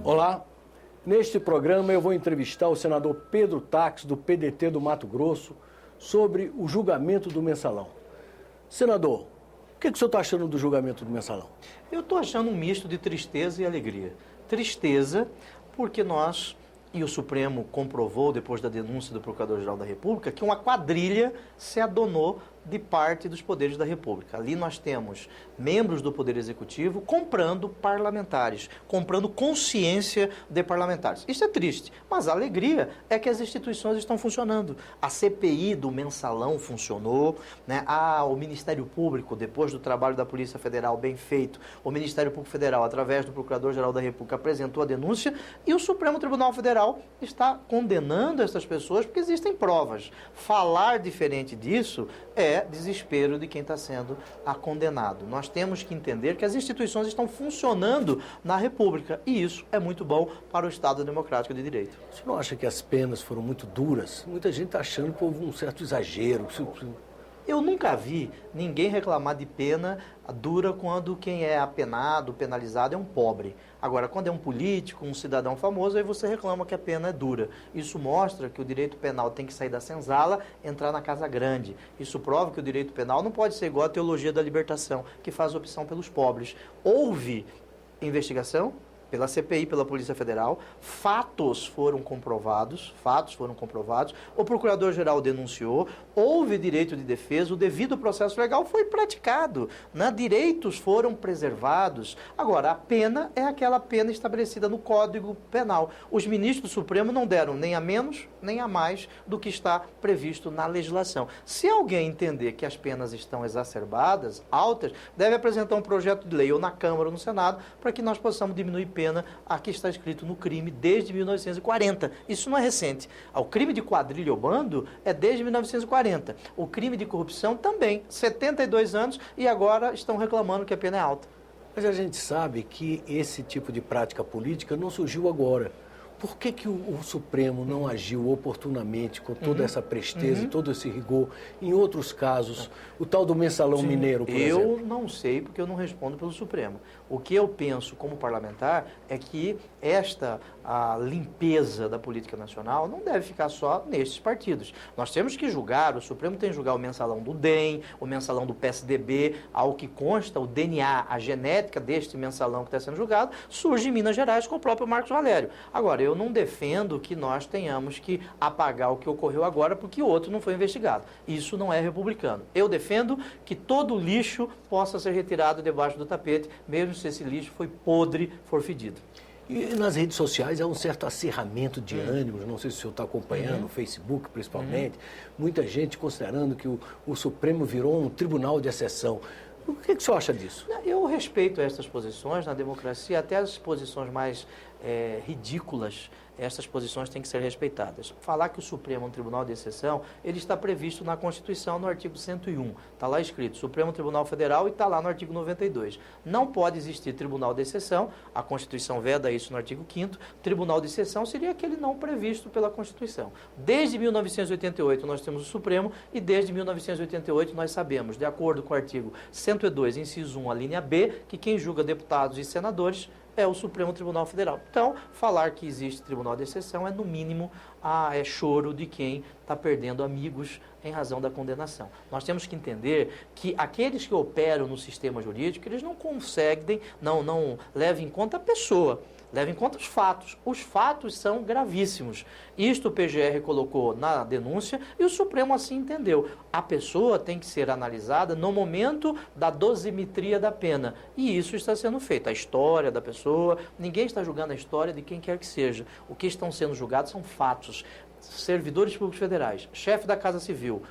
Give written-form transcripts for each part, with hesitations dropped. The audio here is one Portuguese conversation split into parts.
Olá, neste programa eu vou entrevistar o senador Pedro Taques, do PDT do Mato Grosso, sobre o julgamento do Mensalão. Senador, o que o senhor está achando do julgamento do Mensalão? Eu estou achando um misto de tristeza e alegria. Tristeza porque nós, e o Supremo comprovou depois da denúncia do Procurador-Geral da República, que uma quadrilha se adonou de parte dos poderes da República. Ali nós temos membros do Poder Executivo comprando parlamentares, comprando consciência de parlamentares. Isso é triste, mas a alegria é que as instituições estão funcionando. A CPI do Mensalão funcionou, né? O Ministério Público, depois do trabalho da Polícia Federal bem feito, o Ministério Público Federal, através do Procurador-Geral da República, apresentou a denúncia e o Supremo Tribunal Federal está condenando essas pessoas porque existem provas. Falar diferente disso é desespero de quem está sendo condenado. Nós temos que entender que as instituições estão funcionando na República e isso é muito bom para o Estado Democrático de Direito. Você não acha que as penas foram muito duras? Muita gente está achando que houve um certo exagero. Eu nunca vi ninguém reclamar de pena dura quando quem é apenado, penalizado é um pobre. Agora, quando é um político, um cidadão famoso, aí você reclama que a pena é dura. Isso mostra que o direito penal tem que sair da senzala, entrar na casa grande. Isso prova que o direito penal não pode ser igual à teologia da libertação, que faz opção pelos pobres. Houve investigação pela CPI, pela Polícia Federal, fatos foram comprovados, o Procurador-Geral denunciou, houve direito de defesa, o devido processo legal foi praticado, né? Direitos foram preservados. Agora, a pena é aquela pena estabelecida no Código Penal. Os ministros do Supremo não deram nem a menos, nem a mais do que está previsto na legislação. Se alguém entender que as penas estão exacerbadas, altas, deve apresentar um projeto de lei ou na Câmara ou no Senado para que nós possamos diminuir pena. Aqui está escrito no crime desde 1940. Isso não é recente. O crime de quadrilha ou bando é desde 1940. O crime de corrupção também. 72 anos e agora estão reclamando que a pena é alta. Mas a gente sabe que esse tipo de prática política não surgiu agora. Por que o Supremo não agiu oportunamente, com toda essa presteza, todo esse rigor, em outros casos, o tal do Mensalão Mineiro, por exemplo? Eu não sei, porque eu não respondo pelo Supremo. O que eu penso como parlamentar é que a limpeza da política nacional não deve ficar só nestes partidos. Nós temos que julgar, o Supremo tem que julgar o Mensalão do DEM, o Mensalão do PSDB, ao que consta o DNA, a genética deste Mensalão que está sendo julgado, surge em Minas Gerais com o próprio Marcos Valério. Agora, eu não defendo que nós tenhamos que apagar o que ocorreu agora porque o outro não foi investigado. Isso não é republicano. Eu defendo que todo lixo possa ser retirado debaixo do tapete, mesmo se esse lixo foi podre, for fedido. E nas redes sociais há um certo acirramento de ânimos, não sei se o senhor está acompanhando, no Facebook principalmente, muita gente considerando que o Supremo virou um tribunal de exceção. O que o senhor acha disso? Eu respeito essas posições na democracia, até as posições mais ridículas, essas posições têm que ser respeitadas. Falar que o Supremo é um tribunal de exceção, ele está previsto na Constituição, no artigo 101. Está lá escrito, Supremo Tribunal Federal, e está lá no artigo 92. Não pode existir tribunal de exceção, a Constituição veda isso no artigo 5º, tribunal de exceção seria aquele não previsto pela Constituição. Desde 1988 nós temos o Supremo, e desde 1988 nós sabemos, de acordo com o artigo 102, inciso 1, a linha B, que quem julga deputados e senadores é o Supremo Tribunal Federal. Então, falar que existe tribunal de exceção é, no mínimo, choro de quem está perdendo amigos em razão da condenação. Nós temos que entender que aqueles que operam no sistema jurídico, eles não conseguem, não levam em conta a pessoa, levam em conta os fatos. Os fatos são gravíssimos. Isto o PGR colocou na denúncia e o Supremo assim entendeu. A pessoa tem que ser analisada no momento da dosimetria da pena. E isso está sendo feito. A história da pessoa, ninguém está julgando a história de quem quer que seja. O que estão sendo julgados são fatos. Servidores públicos federais, chefe da Casa Civil,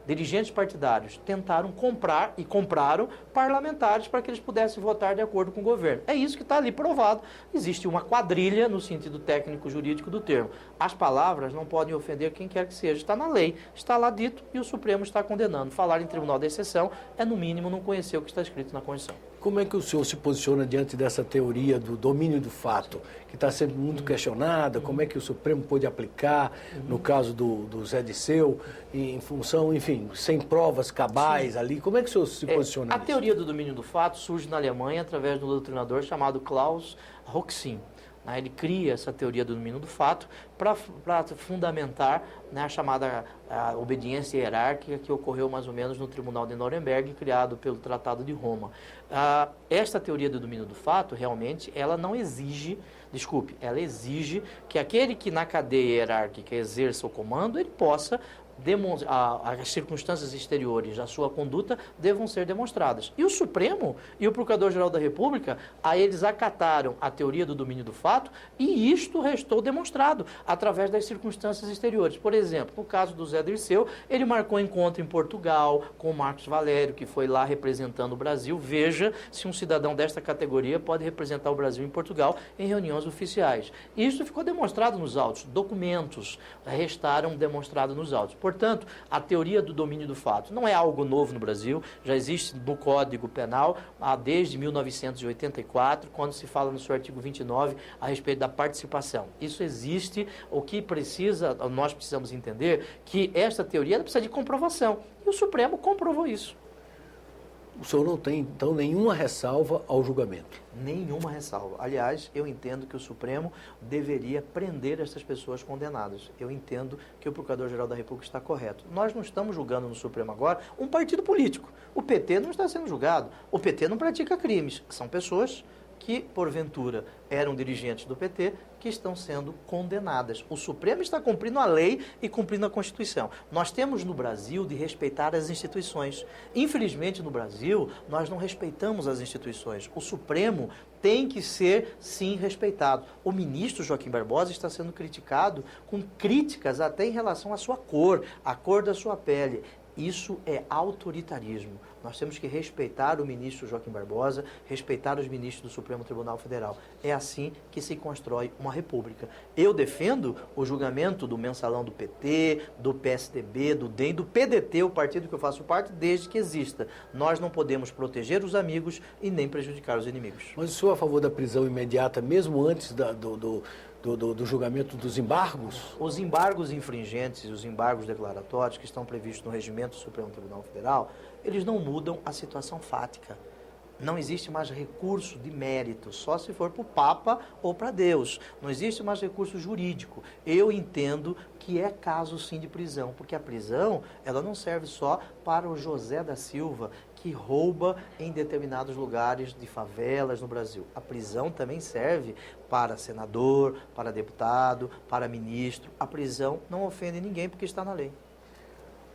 dirigentes partidários tentaram comprar e compraram parlamentares para que eles pudessem votar de acordo com o governo. É isso que está ali provado. Existe uma quadrilha no sentido técnico jurídico do termo. As palavras não podem ofender quem quer que seja. Está na lei, está lá dito e o Supremo está condenando. Falar em tribunal de exceção é, no mínimo, não conhecer o que está escrito na Constituição. Como é que o senhor se posiciona diante dessa teoria do domínio do fato, que está sempre muito questionada? Como é que o Supremo pode aplicar, no caso do Zé Disseu, em função, enfim, sem provas cabais ali? Como é que o senhor se posiciona A nisso? teoria do domínio do fato surge na Alemanha através de um doutrinador chamado Klaus Roxin. Ele cria essa teoria do domínio do fato para fundamentar, a chamada obediência hierárquica que ocorreu mais ou menos no Tribunal de Nuremberg, criado pelo Tratado de Roma. Esta teoria do domínio do fato, realmente, ela não exige, ela exige que aquele que na cadeia hierárquica exerça o comando, ele possa as circunstâncias exteriores da sua conduta devam ser demonstradas. E o Supremo e o Procurador-Geral da República, eles acataram a teoria do domínio do fato e isto restou demonstrado através das circunstâncias exteriores. Por exemplo, no caso do Zé Dirceu, ele marcou encontro em Portugal com o Marcos Valério, que foi lá representando o Brasil. Veja se um cidadão desta categoria pode representar o Brasil em Portugal em reuniões oficiais. Isso ficou demonstrado nos autos, documentos restaram demonstrados nos autos. Portanto, a teoria do domínio do fato não é algo novo no Brasil, já existe no Código Penal desde 1984, quando se fala no seu artigo 29 a respeito da participação. Isso existe, nós precisamos entender que esta teoria precisa de comprovação, e o Supremo comprovou isso. O senhor não tem, então, nenhuma ressalva ao julgamento? Nenhuma ressalva. Aliás, eu entendo que o Supremo deveria prender essas pessoas condenadas. Eu entendo que o Procurador-Geral da República está correto. Nós não estamos julgando no Supremo agora um partido político. O PT não está sendo julgado. O PT não pratica crimes. São pessoas que, porventura, eram dirigentes do PT, que estão sendo condenadas. O Supremo está cumprindo a lei e cumprindo a Constituição. Nós temos no Brasil de respeitar as instituições. Infelizmente, no Brasil, nós não respeitamos as instituições. O Supremo tem que ser, sim, respeitado. O ministro Joaquim Barbosa está sendo criticado com críticas até em relação à sua cor, à cor da sua pele. Isso é autoritarismo. Nós temos que respeitar o ministro Joaquim Barbosa, respeitar os ministros do Supremo Tribunal Federal. É assim que se constrói uma república. Eu defendo o julgamento do mensalão do PT, do PSDB, do DEM, do PDT, o partido que eu faço parte, desde que exista. Nós não podemos proteger os amigos e nem prejudicar os inimigos. Mas o senhor é a favor da prisão imediata, mesmo antes do julgamento dos embargos? Os embargos infringentes e os embargos declaratórios que estão previstos no regimento do Supremo Tribunal Federal, eles não mudam a situação fática. Não existe mais recurso de mérito, só se for para o Papa ou para Deus. Não existe mais recurso jurídico. Eu entendo que é caso sim de prisão, porque a prisão ela não serve só para o José da Silva, que rouba em determinados lugares de favelas no Brasil. A prisão também serve para senador, para deputado, para ministro. A prisão não ofende ninguém porque está na lei.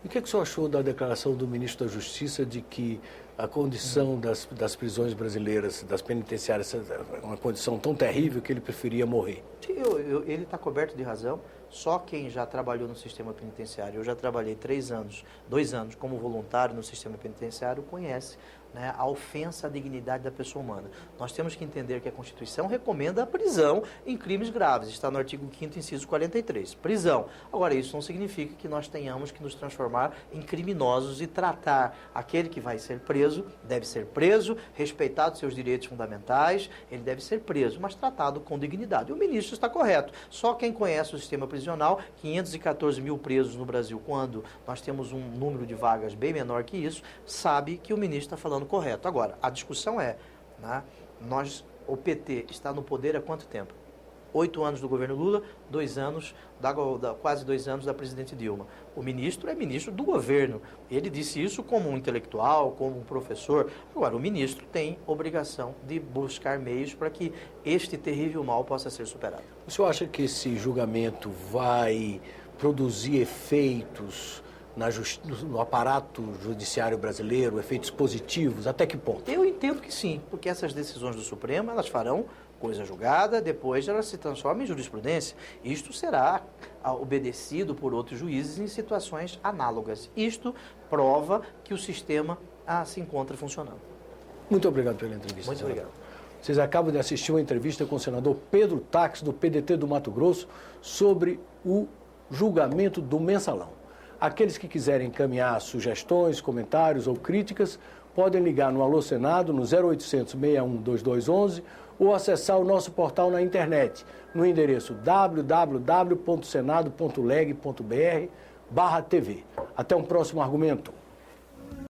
E o que o senhor achou da declaração do ministro da Justiça de que a condição das prisões brasileiras, das penitenciárias, é uma condição tão terrível que ele preferia morrer? Ele está coberto de razão. Só quem já trabalhou no sistema penitenciário, eu já trabalhei 2 anos como voluntário no sistema penitenciário, conhece a ofensa à dignidade da pessoa humana. Nós temos que entender que a Constituição recomenda a prisão em crimes graves. Está no artigo 5º, inciso 43. Prisão. Agora, isso não significa que nós tenhamos que nos transformar em criminosos e tratar aquele que vai ser preso, deve ser preso, respeitado seus direitos fundamentais, ele deve ser preso, mas tratado com dignidade. O ministro está correto. Só quem conhece o sistema prisional, 514 mil presos no Brasil, quando nós temos um número de vagas bem menor que isso, sabe que o ministro está falando correto. Agora, a discussão é, o PT está no poder há quanto tempo? 8 anos do governo Lula, 2 anos, quase 2 anos da presidente Dilma. O ministro é ministro do governo. Ele disse isso como um intelectual, como um professor. Agora, o ministro tem obrigação de buscar meios para que este terrível mal possa ser superado. O senhor acha que esse julgamento vai produzir efeitos no aparato judiciário brasileiro, efeitos positivos? Até que ponto? Eu entendo que sim, porque essas decisões do Supremo, elas farão coisa julgada, depois ela se transforma em jurisprudência. Isto será obedecido por outros juízes em situações análogas. Isto prova que o sistema se encontra funcionando. Muito obrigado pela entrevista. Muito obrigado. Vocês acabam de assistir uma entrevista com o senador Pedro Taques, do PDT do Mato Grosso, sobre o julgamento do mensalão. Aqueles que quiserem encaminhar sugestões, comentários ou críticas, podem ligar no Alô Senado, no 0800 61 2211, ou acessar o nosso portal na internet, no endereço www.senado.leg.br/TV. Até um próximo argumento.